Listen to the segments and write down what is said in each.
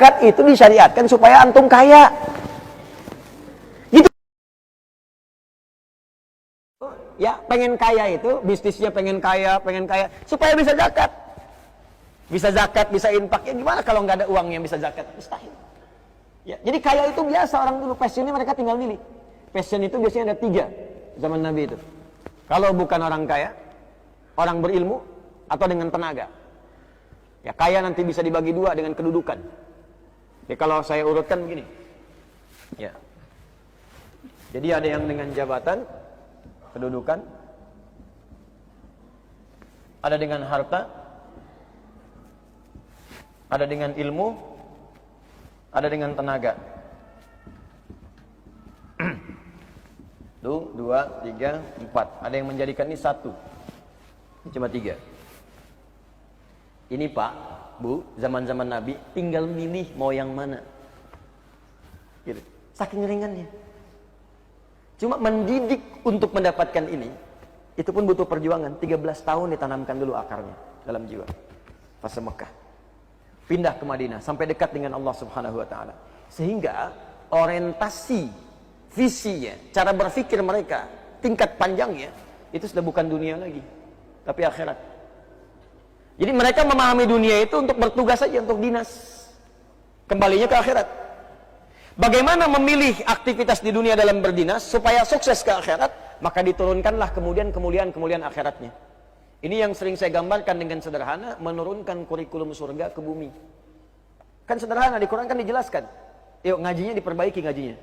zakat itu disyariatkan supaya antum kaya. Gitu. Ya, pengen kaya itu, bisnisnya pengen kaya, supaya bisa zakat. Bisa zakat, bisa infak. Ya gimana kalau nggak ada uangnya bisa zakat? Mustahil. Ya, jadi kaya itu biasa orang dulu, passionnya mereka tinggal milih. Passion itu biasanya ada 3 zaman Nabi itu. Kalau bukan orang kaya, orang berilmu, atau dengan tenaga. Ya, kaya nanti bisa dibagi 2 dengan kedudukan. Ya, kalau saya urutkan begini. Ya. Jadi ada yang dengan jabatan, kedudukan, ada dengan harta, ada dengan ilmu, ada dengan tenaga. 1, 2, 3, 4. Ada yang menjadikan ini 1. Ini cuma 3. Ini Pak, Bu, zaman-zaman Nabi tinggal milih mau yang mana. Gitu. Saking ringannya. Cuma mendidik untuk mendapatkan ini, itu pun butuh perjuangan. 13 tahun ditanamkan dulu akarnya dalam jiwa. Fase Mekah. Pindah ke Madinah sampai dekat dengan Allah Subhanahu wa taala. Sehingga orientasi, visinya, cara berpikir mereka, tingkat panjangnya itu sudah bukan dunia lagi, tapi akhirat. Jadi mereka memahami dunia itu untuk bertugas saja, untuk dinas. Kembalinya ke akhirat. Bagaimana memilih aktivitas di dunia dalam berdinas supaya sukses ke akhirat? Maka diturunkanlah kemudian kemuliaan akhiratnya. Ini yang sering saya gambarkan dengan sederhana, menurunkan kurikulum surga ke bumi. Kan sederhana, di Quran kan dijelaskan. Yuk ngajinya diperbaiki ngajinya.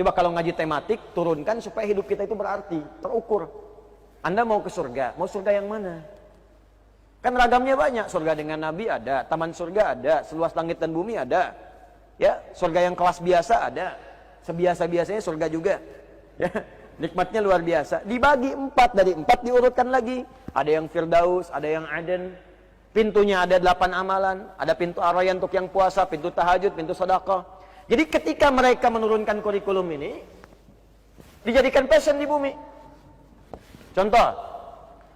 Coba kalau ngaji tematik, turunkan supaya hidup kita itu berarti, terukur. Anda mau ke surga, mau surga yang mana? Kan ragamnya banyak, surga dengan Nabi ada, taman surga ada, seluas langit dan bumi ada. Ya, surga yang kelas biasa ada, sebiasa-biasanya surga juga. Ya, nikmatnya luar biasa. Dibagi 4, dari 4 diurutkan lagi. Ada yang Firdaus, ada yang Aden. Pintunya ada 8 amalan, ada pintu Ar-Rayyan untuk yang puasa, pintu tahajud, pintu sedekah. Jadi ketika mereka menurunkan kurikulum ini, dijadikan passion di bumi. Contoh,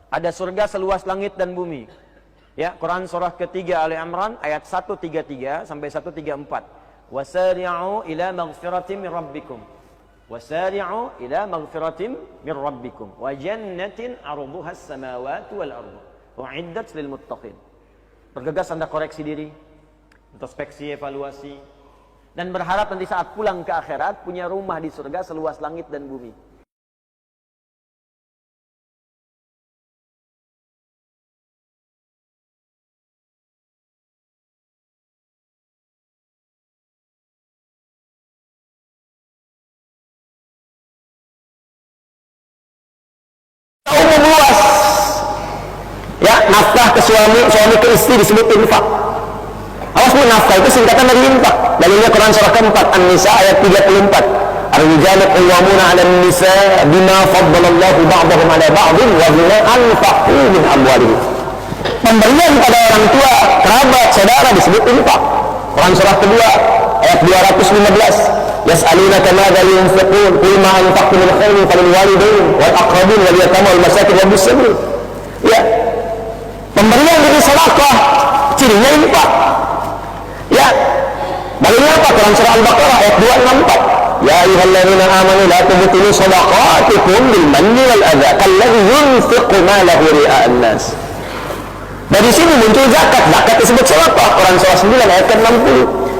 ada surga seluas langit dan bumi. Ya, Quran surah ketiga Ali Imran ayat 133 sampai 134. Wasari'u ila maghfiratin min rabbikum. Wasari'u ila maghfiratin min rabbikum wa jannatin 'arduha as-samawati wal ardu u'iddat lil muttaqin. Bergegas Anda koreksi diri, introspeksi, evaluasi, dan berharap nanti saat pulang ke akhirat punya rumah di surga seluas langit dan bumi. Umum luas. Ya, nafkah ke suami, suami ke istri disebut infak. Awas bu, nafkah itu singkatan dari infak. Dalilnya Quran surah keempat An-Nisa ayat 34. Ar-rijalu qawwamuna 'alan nisa bima faddalallahu ba'dahum 'ala ba'din wa bima anfaqu min amwalihim. Pemberian pada orang tua, kerabat, saudara disebut infak. Quran surah kedua ayat 215. Yas'alunaka madza yunfiqun qul ma anfaqtum min khairin falil walidain wal aqrabin wal yatama wal masakin wabis sabil. Ya. Pemberian dari sedekah cirinya infak. Ya. Dalilnya apa? Quran surah Al-Baqarah ayat 264. Ya ayyuhalladzina amanu la tubtilu shadaqatikum bil manni wal adza kalladzi yunfiqu malahu ria'an nas. Dari sini muncul zakat. Zakat disebut sedekah. Quran surah 9 ayat ke-60.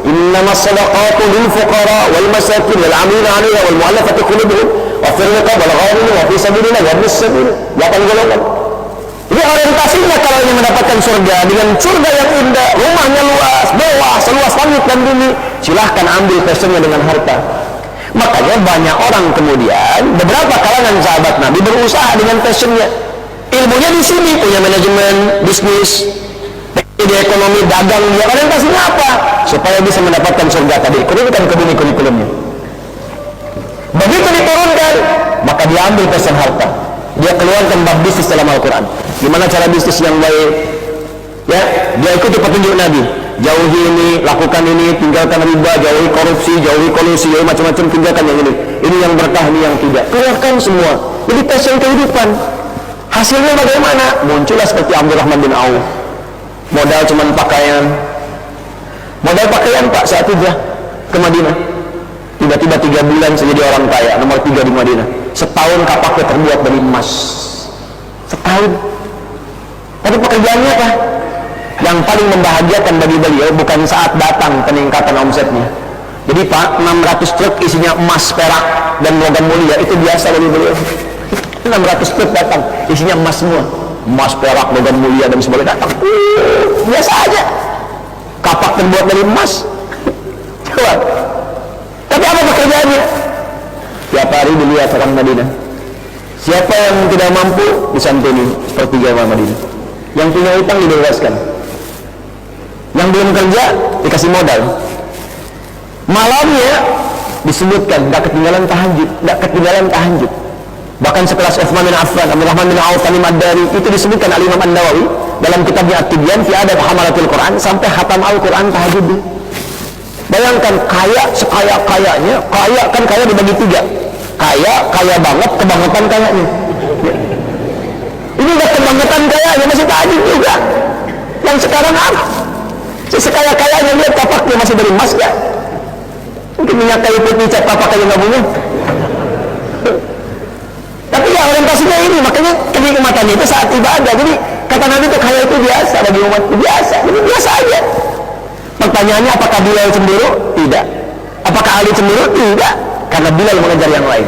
Innamas shadaqatu lil fuqara wal masakin wal 'amilina 'alaiha wal mu'allafati qulubuhum wa fil riqab wal gharimin wa fi sabilillah wa ibnis sabil. 8 golongan. Jadi orientasinya kalau ingin mendapatkan surga dengan surga yang indah, rumahnya luas, mewah, seluas langit dan bumi, silahkan ambil passionnya dengan harta. Makanya banyak orang kemudian, beberapa kalangan sahabat Nabi berusaha dengan passionnya. Ilmunya di sini, punya manajemen, bisnis, ide ekonomi, dagang, dia orientasinya apa? Supaya bisa mendapatkan surga tadi, kurungkan ke bumi kurikulumnya. Begitu diturunkan, maka dia ambil passion harta. Dia keluarkan bab bisnis dalam Al-Quran. Gimana cara bisnis yang baik? Ya, dia ikuti petunjuk Nabi. Jauhi ini, lakukan ini, tinggalkan riba, jauhi korupsi, jauhi kolusi, jauhi macam-macam, tinggalkan yang ini. Ini yang berkah, ini yang tidak. Keluarkan semua. Jadi passion kehidupan. Hasilnya bagaimana? Muncullah seperti Abdurrahman bin Auf. Modal cuma pakaian. Modal pakaian Pak saat hijrah ke Madinah. Tiba-tiba 3 bulan saya jadi orang kaya, nomor 3 di Madinah. Setahun kapaknya terbuat dari emas. Setahun. Tapi pekerjaannya apa? Yang paling membahagiakan bagi beliau bukan saat datang peningkatan omsetnya. Jadi Pak, 600 truk isinya emas, perak, dan logam mulia, itu biasa bagi beliau. 600 truk datang, isinya emas semua. Emas, perak, logam mulia, dan sebagainya datang. Biasa aja. Kapak terbuat dari emas. Coba. Tapi apa pekerjaannya? Tiap hari dilihat orang Madinah. Siapa yang tidak mampu, disantuni sepertiga orang Madinah. Yang punya utang dibebaskan. Yang belum kerja, dikasih modal. Malamnya disebutkan gak ketinggalan tahajud, bahkan sekelas Utsman bin Affan, Abdurrahman bin Auf, Tamim ad-Dari, itu disebutkan Al-Imam An-Nawawi dalam kitabnya At-Tibyan fi Adab Hamalatul Quran, sampai khatam Al-Quran tahajud. Bayangkan, kaya sekaya-kayanya, kaya kan kaya dibagi 3, kaya banget, kebangetan kayanya. Ini udah kebangetan kayanya, masih tahajud juga. Yang sekarang apa? Sekaya-kayanya lihat kapaknya masih dari emas ya. Mungkin minyak kayu putih cat apa kayu nggak punya. Tapi ya orientasinya ini, makanya kenikmatan itu saat ibadah. Jadi kata Nabi itu kaya itu biasa bagi umat, biasa, jadi biasa aja. Pertanyaannya, apakah Bilal cemburu? Tidak. Apakah Ali cemburu? Tidak. Karena Bilal mengejar yang lain.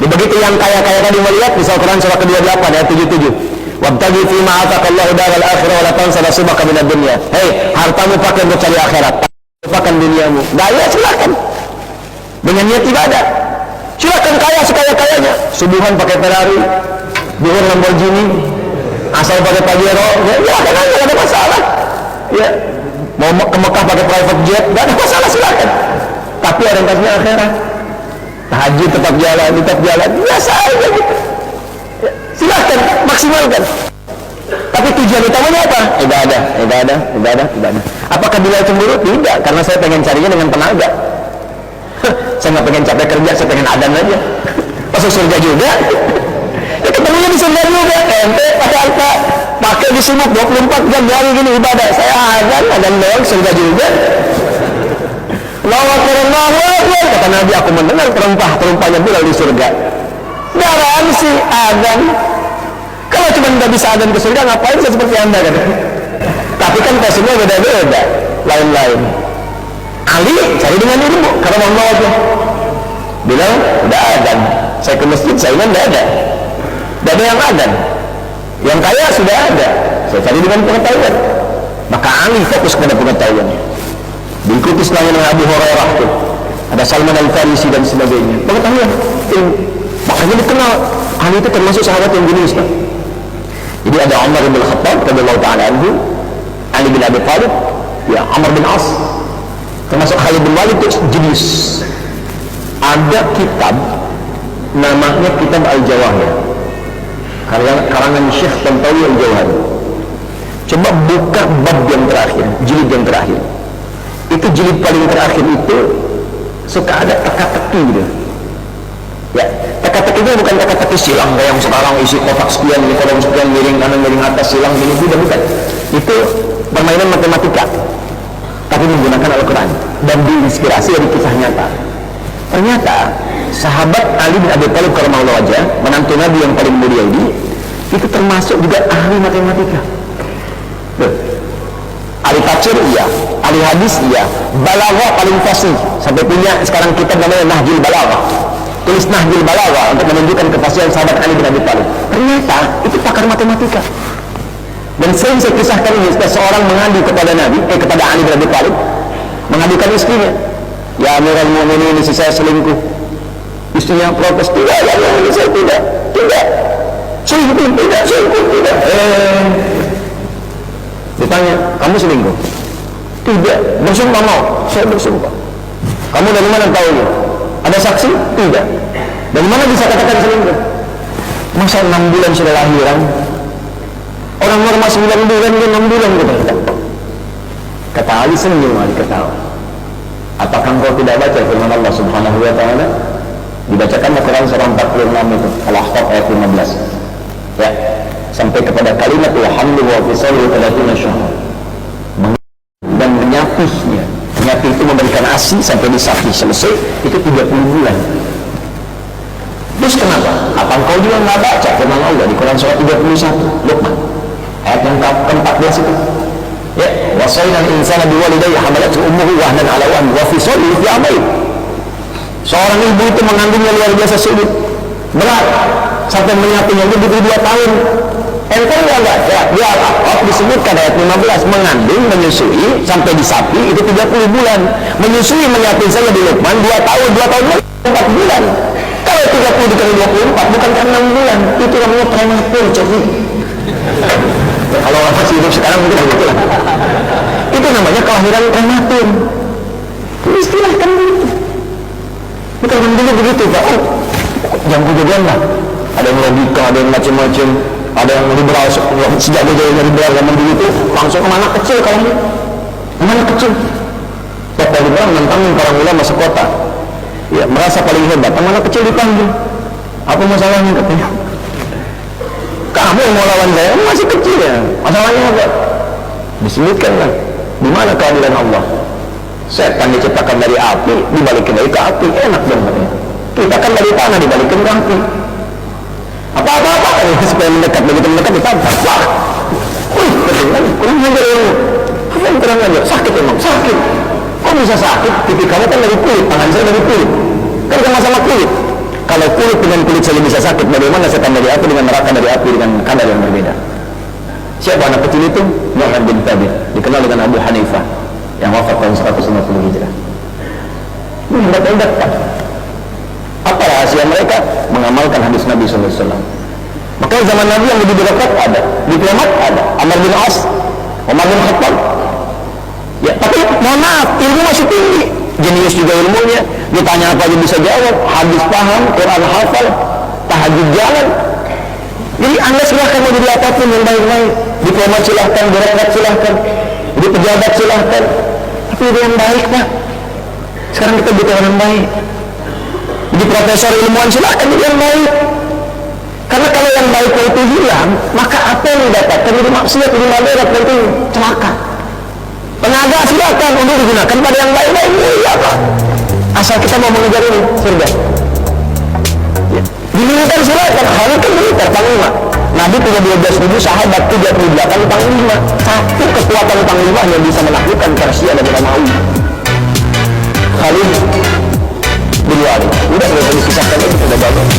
Jadi begitu yang kaya-kaya tadi melihat, di Al-Quran surah ke-28 ayat 77. Wabtaghi fima ataqallahu daral akhirah wa la tansa nasibaka minad dunya. Hei, hartamu pakai untuk cari akhirat, lupakan duniamu. Daya silakan dengan niat ibadah, silakan kaya sekaya-kayanya, subuhan pakai Ferrari, duhur Lamborghini, asal pakai Pajero, ya kan nggak ada masalah. Ya, mau ke Mekah pakai private jet, nggak ada masalah, silakan. Tapi orientasinya akhirat, tahajud tetap jalan, biasa aja gitu. Ya, silakan maksimalkan. Tapi tujuan utamanya apa? Ibadah. Apakah Bilal cemburu? Tidak, karena saya pengen carinya dengan tenaga. Saya nggak pengen capek kerja, saya pengen adan aja. Masuk surga juga. Ya ketemunya di surga juga. Ente pakai di sumuk 24 jam hari gini ibadah. Saya adan doang, surga juga. Allahu Akbar. Kata Nabi, aku mendengar terumpahnya Bilal di surga. Garansi adan. Kalau cuma nggak bisa adan ke surga, ngapain saya seperti anda kan? Tapi kan kasusnya beda-beda, lain-lain. Ali cari dengan ilmu, karena mau aja. Bilang udah adan, saya ke masjid, saya ingat nggak ada yang adan. Yang kaya sudah ada, saya cari dengan pengetahuan. Maka Ali fokus pada pengetahuan. Diikuti setelahnya dengan Abu Hurairah tuh, ada Salman Al-Farisi dan sebagainya. Pengetahuan, makanya dikenal. Ali itu termasuk sahabat yang gini, Ustaz. Jadi ada Umar bin Khattab radhiyallahu ta'ala anhu, Ali bin Abi Thalib, ya Amr bin As, termasuk Khalid bin Walid, itu jenis. Ada kitab namanya Kitab Al-Jawahir, karangan Syekh Tantawi Al-Jawahir. Coba buka bab yang terakhir, jilid yang terakhir. Itu jilid paling terakhir itu suka ada teka-teki gitu. Ya, teka-teki itu bukan teka-teki silang kayak yang sekarang isi kotak sekian, ini kolom sekian, miring kanan, miring atas, silang gini, bukan. Itu permainan matematika, tapi menggunakan Al-Quran dan diinspirasi dari kisah nyata. Ternyata sahabat Ali bin Abi Thalib karramallahu wajhah, menantu Nabi yang paling mulia ini, itu termasuk juga ahli matematika. Ahli tafsir iya, ahli hadis iya, balaghah paling fasih, sampai punya sekarang kitab namanya Nahjul Balaghah. Tulis Nahjul Balaghah untuk menunjukkan kefasihan sahabat Ali bin Abi Thalib. Ternyata itu pakar matematika. Dan sering saya kisahkan ini, seorang mengadu kepada Nabi, kepada Ali bin Abi Thalib, mengadukan istrinya. Ya Amirul Mukminin, istri saya selingkuh. Istrinya protes, tidak, saya tidak. Selingkuh, tidak. Ditanya, kamu selingkuh? Tidak. Bersumpah mau? Saya bersumpah. Kamu dari mana tahunya? Ada saksi? Tidak. Dari mana bisa katakan selingkuh? Masa 6 bulan sudah lahiran? Orang normal 9 bulan, dia 6 bulan kita. Kata Ali, senyum Ali ketawa. Apakah engkau tidak baca firman Allah Subhanahu wa ta'ala? Dibacakan Al-Quran surah 46 itu, Al-Ahqaf ayat 15. Ya, sampai kepada kalimat alhamdulillah wa fisali 30 syahr. Dan menyapa menyapihnya. Menyapih itu memberikan ASI sampai disapih selesai, itu 30 bulan. Terus kenapa? Apa engkau juga nggak baca firman Allah di Quran surat 31 Luqman ayat yang ke-14 itu? Ya, wasaina al-insana biwalidayhi hamalathu ummuhu wahnan ala wahn wa fisaluhu fi amain. Seorang ibu itu mengandungnya luar biasa sulit, berat, sampai menyapihnya itu butuh 2 tahun. Engkau nggak baca di Al-Aqaf disebutkan ayat 15 mengandung, menyusui sampai disapi itu 30 bulan. Menyusui menyapih saja di Luqman 2 tahun 4 bulan. Kalau 30 dikali 24 bukan kan 6 bulan, itu namanya prematur, coba. Kalau orang masih hidup sekarang mungkin begitu lah. Itu namanya kelahiran prematur. Istilahkan begitu. Bukan dulu begitu, Pak. Oh, jam kejadian lah. Ada yang logika, ada yang macam-macam, ada yang liberal. Sejak dia liberal zaman dulu itu langsung ke anak kecil kalau ini. Anak kecil. Bapak liberal menentangin para ulama sekota. Ya, merasa paling hebat. Anak kecil dipanggil. Apa masalahnya katanya? Kamu yang mau lawan saya, masih kecil ya. Masalahnya apa? Disebutkan kan, di mana keadilan Allah? Setan diciptakan dari api, dibalikin dari ke api, enak dong katanya. Kita kan dari tanah, dibalikin ke api. Apa-apa supaya mendekat, begitu mendekat ditampar. Wah, kurang ajar ilmu. Apa yang kurang ajar? Sakit emang, sakit. Kok bisa sakit? Pipi kamu kan dari kulit, tangan saya dari kulit. Kan sama-sama kulit. Kalau kulit dengan kulit saja bisa sakit, bagaimana setan dari api dengan neraka dari api dengan kadar yang berbeda? Siapa anak kecil itu? Nu'man bin Thabit, dikenal dengan Abu Hanifah, yang wafat tahun 150 Hijrah. Mendekat-dekat. Apa rahasia mereka? Mengamalkan hadis Nabi SAW. Maka zaman Nabi yang lebih dekat ada, diplomat ada, Amr bin As, Umar bin Khattab. Ya, tapi mohon maaf, ilmu masih tinggi, jenius juga ilmunya, ditanya apa aja bisa jawab, hadis paham, Quran hafal, tahajud jalan. Jadi Anda silahkan mau jadi apapun yang baik-baik, diplomat silahkan, birokrat silahkan, jadi pejabat silahkan, tapi itu yang baik Pak. Sekarang kita butuh orang yang baik. Jadi profesor ilmuwan silahkan jadi yang baik. Karena kalau yang baik itu hilang, maka apa yang didapatkan jadi maksiat, jadi moderat, nanti celaka. Tenaga silakan untuk digunakan pada yang baik-baik, ya Pak. Asal kita mau mengejar ini surga. Ya. Di militer silakan, Khalid kan militer panglima. Nabi punya 12.000 sahabat, 38 panglima. Satu kekuatan panglima yang bisa menaklukkan Persia dan Romawi. Khalid bin Walid. Udah boleh disisahkan itu sudah bagus.